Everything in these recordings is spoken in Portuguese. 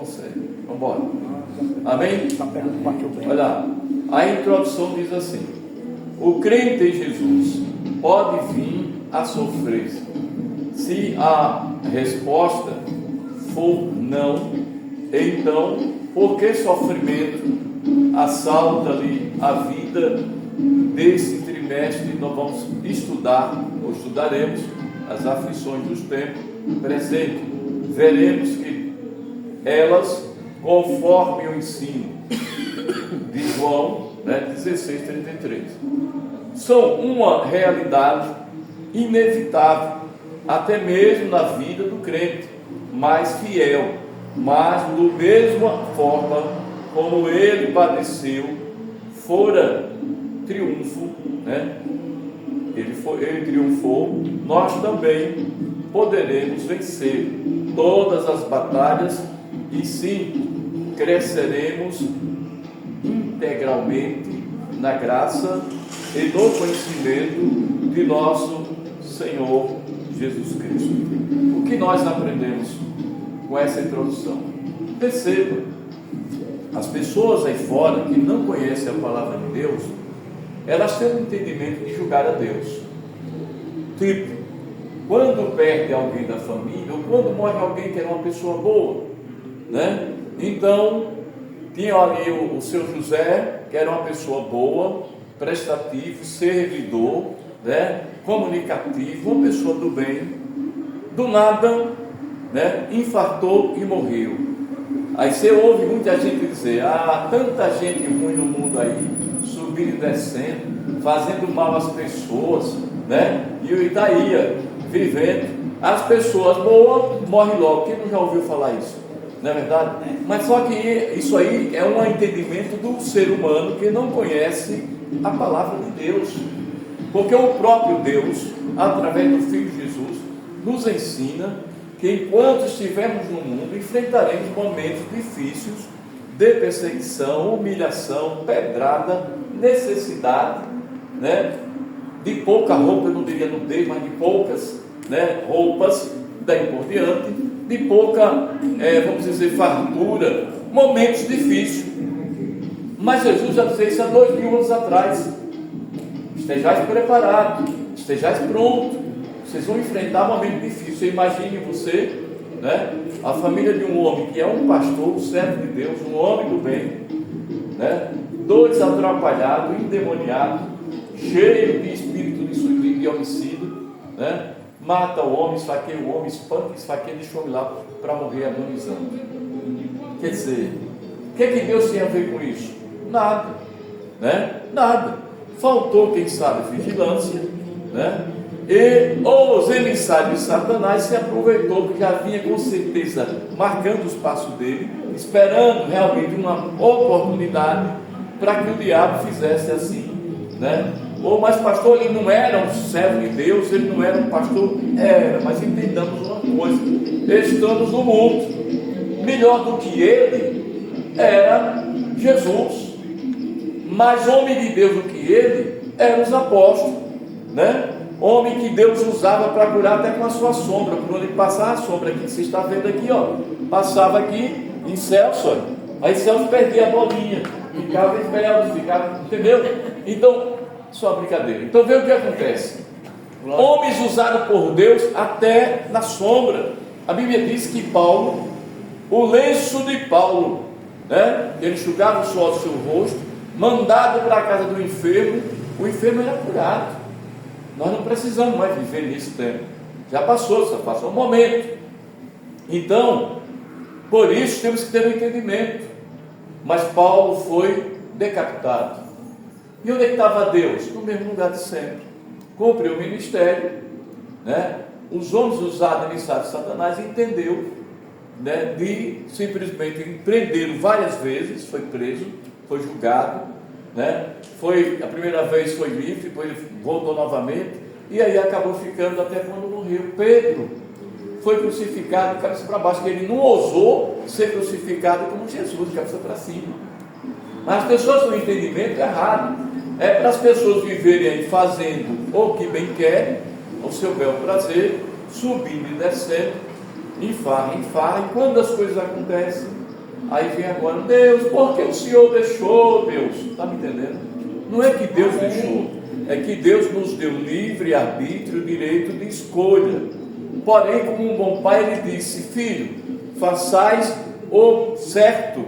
consegue. Vamos embora. Amém? Olha lá, a introdução diz assim: o crente em Jesus pode vir a sofrer. Se a resposta for não, então, por que sofrimento assalta-lhe a vida? Desse trimestre nós vamos estudar, ou estudaremos, as aflições dos tempos presentes. Veremos que elas, conforme o ensino de João 16:33, são uma realidade inevitável, até mesmo na vida do crente mais fiel, mas da mesma forma como ele padeceu, fora triunfo, ele triunfou, nós também poderemos vencer todas as batalhas e sim cresceremos integralmente na graça e no conhecimento de nosso Senhor Jesus Cristo. O que nós aprendemos com essa introdução? Perceba, as pessoas aí fora que não conhecem a palavra de Deus, elas têm um entendimento de julgar a Deus. Tipo, quando perde alguém da família, ou quando morre alguém que era uma pessoa boa, Então, tinha ali o seu José, que era uma pessoa boa, prestativo, servidor, comunicativo, uma pessoa do bem. Do nada, infartou e morreu. Aí você ouve muita gente dizer: tanta gente ruim no mundo aí, subindo e descendo, fazendo mal às pessoas, e daí, vivendo. As pessoas boas morrem logo. Quem não já ouviu falar isso? Não é verdade? Mas só que isso aí é um entendimento do ser humano que não conhece a palavra de Deus. Porque o próprio Deus, através do Filho Jesus, nos ensina que enquanto estivermos no mundo, enfrentaremos momentos difíceis de perseguição, humilhação, pedrada, necessidade, de pouca roupa, eu não diria nudez, mas de poucas roupas, daí por diante, de pouca, vamos dizer, fartura, momentos difíceis. Mas Jesus já disse isso há 2000 anos atrás: estejais preparados, estejais prontos, vocês vão enfrentar momentos difíceis. Você imagine você, a família de um homem que é um pastor, um servo de Deus, um homem do bem, dois atrapalhados, endemoniados, cheio de espírito de homicídio, mata o homem, esfaqueia o homem, espanca, esfaqueia, deixa o homem lá para morrer agonizando. Quer dizer, o que Deus tem a ver com isso? Nada, nada. Faltou, quem sabe, vigilância, e os emissários de Satanás se aproveitou, porque já vinha com certeza marcando os passos dele, esperando realmente uma oportunidade para que o diabo fizesse assim, mas pastor, ele não era um servo de Deus, ele não era um pastor, mas entendamos uma coisa: estamos no mundo, melhor do que ele era Jesus, mais homem de Deus do que ele eram os apóstolos, homem que Deus usava para curar até com a sua sombra. Por onde passar a sombra aqui que você está vendo aqui, passava aqui em Celso, aí Celso perdia a bolinha, ficava rebelde, entendeu? Então, só brincadeira. Então vê o que acontece: homens usados por Deus até na sombra. A Bíblia diz que Paulo, o lenço de Paulo, ele enxugava o suor do seu rosto, mandado para a casa do enfermo, o enfermo era curado. Nós não precisamos mais viver nesse tempo, já passou um momento. Então, por isso temos que ter um entendimento. Mas Paulo foi decapitado. E onde é que estava Deus? No mesmo lugar de sempre. Cumpriu o ministério, Os homens usados emissários de Satanás entendeu, de simplesmente prendê-lo várias vezes. Foi preso, foi julgado, a primeira vez foi livre, depois ele voltou novamente, e aí acabou ficando até quando morreu. Pedro foi crucificado de cabeça para baixo, porque ele não ousou ser crucificado como Jesus, de cabeça para cima. Mas as pessoas têm um entendimento errado. É para as pessoas viverem aí fazendo o que bem querem, o seu bel prazer, subindo e descendo, em farra, e quando as coisas acontecem, aí vem agora, Deus, por que o Senhor deixou, Deus? Está me entendendo? Não é que Deus deixou, é que Deus nos deu livre arbítrio, direito de escolha. Porém, como um bom pai, ele disse: filho, façais o certo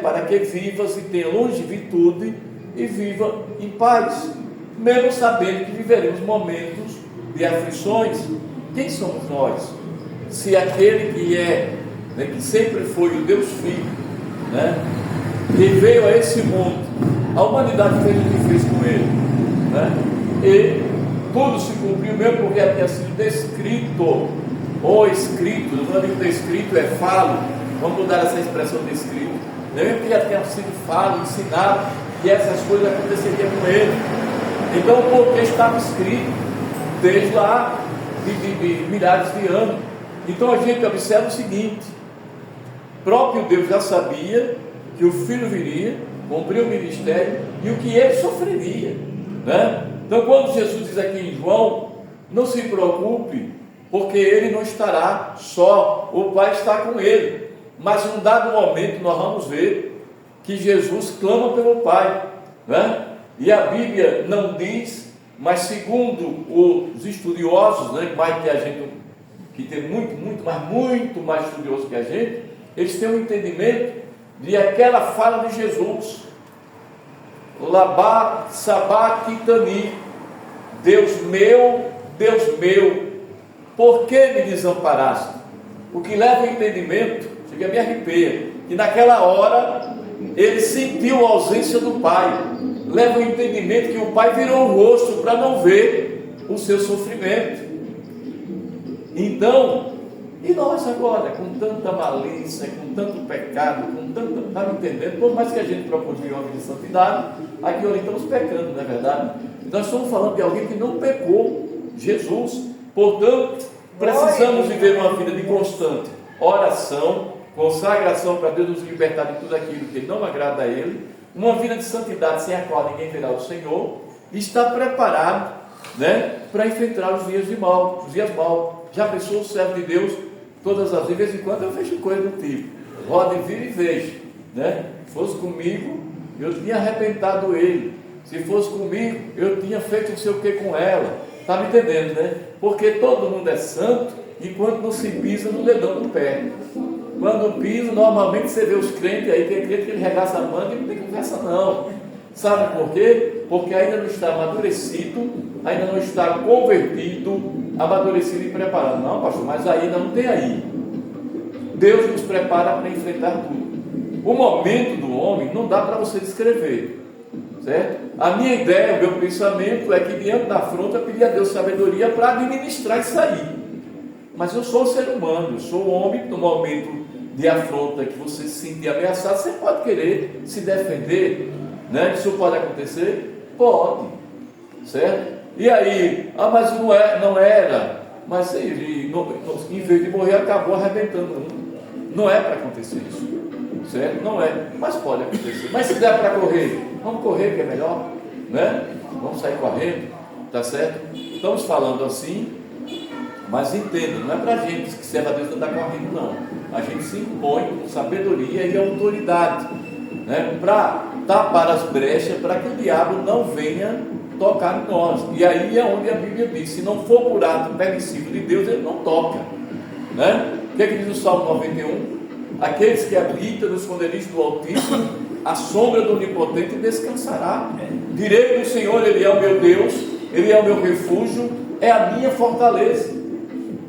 para que vivas e tenha longevidade e viva em paz, mesmo sabendo que viveremos momentos de aflições. Quem somos nós? Se aquele que sempre foi o Deus Filho, que veio a esse mundo, a humanidade fez o que fez com ele, e tudo se cumpriu mesmo porque tinha sido descrito, ou escrito, não é descrito, é falo, vamos mudar essa expressão descrito, mesmo que já tenha sido falo, ensinado, que essas coisas aconteceriam com ele. Então, porque estava escrito desde lá de milhares de anos. Então a gente observa o seguinte: próprio Deus já sabia que o Filho viria, cumprir o ministério e o que ele sofreria, Então, quando Jesus diz aqui em João, não se preocupe, porque ele não estará só, o Pai está com ele. Mas em um dado momento nós vamos ver que Jesus clama pelo Pai, E a Bíblia não diz, mas segundo os estudiosos, mais que a gente, que tem muito mais estudioso que a gente, eles têm um entendimento de aquela fala de Jesus: Labá Sabachthani, Deus meu, por que me desamparaste? O que leva ao entendimento, chega a me arrepiar, que naquela hora ele sentiu a ausência do Pai. Leva ao entendimento que o Pai virou o rosto para não ver o seu sofrimento. Então, e nós agora, com tanta malícia, com tanto pecado, com tanta, está me entendendo? Por mais que a gente procure uma vida de santidade, aqui hoje estamos pecando, não é verdade? Nós estamos falando de alguém que não pecou, Jesus. Portanto, precisamos viver uma vida de constante oração, consagração para Deus nos libertar de tudo aquilo que não agrada a Ele, uma vida de santidade sem a qual ninguém verá o Senhor, e estar preparado, para enfrentar os dias maus. Já pensou o servo de Deus? Todas as vezes em quando eu vejo coisa do tipo, roda e vira e vejo, Se fosse comigo, eu tinha arrebentado ele. Se fosse comigo, eu tinha feito não sei o que com ela. Está me entendendo, Porque todo mundo é santo enquanto não se pisa no dedão do pé. Quando pisa, normalmente você vê os crentes aí, tem crente que ele regaça a manga e não tem conversa não. Sabe por quê? Porque ainda não está amadurecido, ainda não está convertido, amadurecido e preparado. Não, pastor, mas ainda não tem aí. Deus nos prepara para enfrentar tudo. O momento do homem não dá para você descrever, certo? A minha ideia, o meu pensamento é que diante da afronta eu pedi a Deus sabedoria para administrar isso aí. Mas eu sou um ser humano, eu sou um homem. No momento de afronta que você se sentir ameaçado, você pode querer se defender, Isso pode acontecer? Pode, certo? E aí, mas não era, mas ele, em vez de morrer, acabou arrebentando um. Não é para acontecer isso, certo? Não é, mas pode acontecer. Mas se der para correr, vamos correr que é melhor, Vamos sair correndo, tá certo? Estamos falando assim, mas entenda, não é para a gente que serve a Deus andar correndo, não. A gente se impõe com sabedoria e autoridade, para tapar as brechas, para que o diabo não venha tocar em nós. E aí é onde a Bíblia diz: se não for por ato permissivo de Deus, ele não toca, O que diz o Salmo 91? Aqueles que habitam no esconderijo do Altíssimo, a sombra do Onipotente descansará. Direi do Senhor: Ele é o meu Deus, Ele é o meu refúgio, é a minha fortaleza.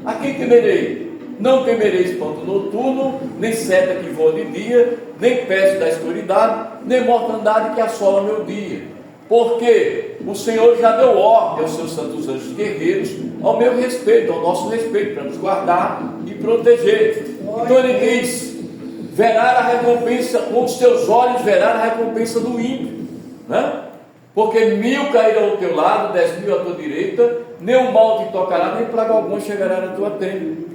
A quem temerei? Não temerei espanto noturno, nem seta que voa de dia, nem peste da escuridade, nem mortandade que assola meu dia. Porque o Senhor já deu ordem aos seus santos anjos guerreiros ao meu respeito, ao nosso respeito, para nos guardar e proteger. Então ele diz: verá a recompensa, com os teus olhos verá a recompensa do ímpio, Porque 1000 cairão ao teu lado, 10.000 à tua direita, nenhum mal te tocará, nem praga alguma chegará na tua tenda.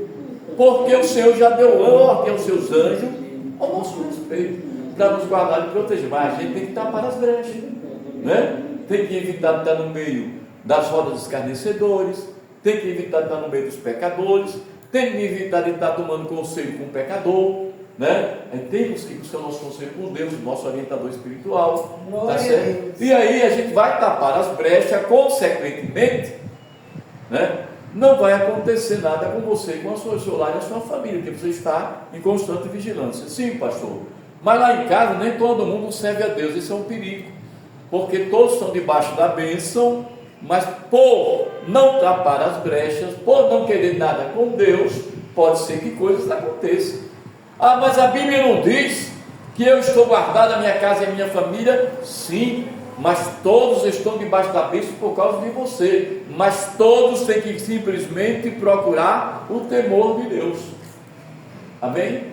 Porque o Senhor já deu ordem aos seus anjos ao nosso respeito, para nos guardar e proteger. Mas a gente tem que tapar as brechas, Tem que evitar estar no meio das rodas dos escarnecedores, tem que evitar estar no meio dos pecadores, tem que evitar de estar tomando conselho com o pecador, né? Temos que buscar o nosso conselho com Deus, o nosso orientador espiritual, tá certo? E aí a gente vai tapar as brechas, consequentemente, né? Não vai acontecer nada com você, com o seu lar e a sua família, porque você está em constante vigilância. Sim, pastor, mas lá em casa nem todo mundo serve a Deus, isso é um perigo, porque todos estão debaixo da bênção, mas por não tapar as brechas, por não querer nada com Deus, pode ser que coisas aconteçam. Ah, mas a Bíblia não diz que eu estou guardado a minha casa e a minha família? Sim, mas todos estão debaixo da bênção por causa de você, mas todos têm que simplesmente procurar o temor de Deus. Amém?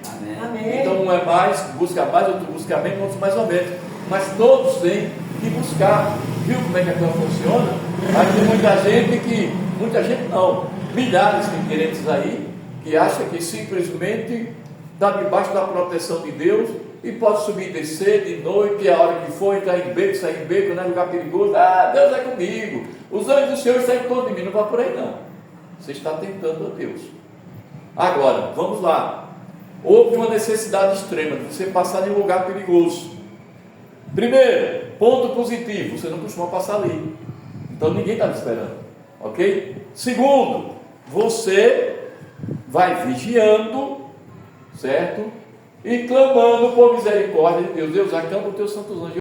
Amém. Então um é mais, busca mais, outro busca menos, outros mais ou menos, mas todos têm que buscar. Viu como é que a coisa funciona? Mas tem muita gente não, milhares de crentes aí, que acham que simplesmente está debaixo da proteção de Deus e pode subir e descer de noite, a hora que for, entrar em beco, sair em beco, não é lugar perigoso. Ah, Deus é comigo, os anjos do Senhor estão em torno de mim. Não vai por aí não, você está tentando a Deus. Agora, vamos lá. Houve uma necessidade extrema de você passar em um lugar perigoso. Primeiro, ponto positivo, você não costuma passar ali, então ninguém estava esperando, ok? Segundo, você vai vigiando, certo? E clamando por misericórdia de Deus. Deus, acampa os teus santos anjos.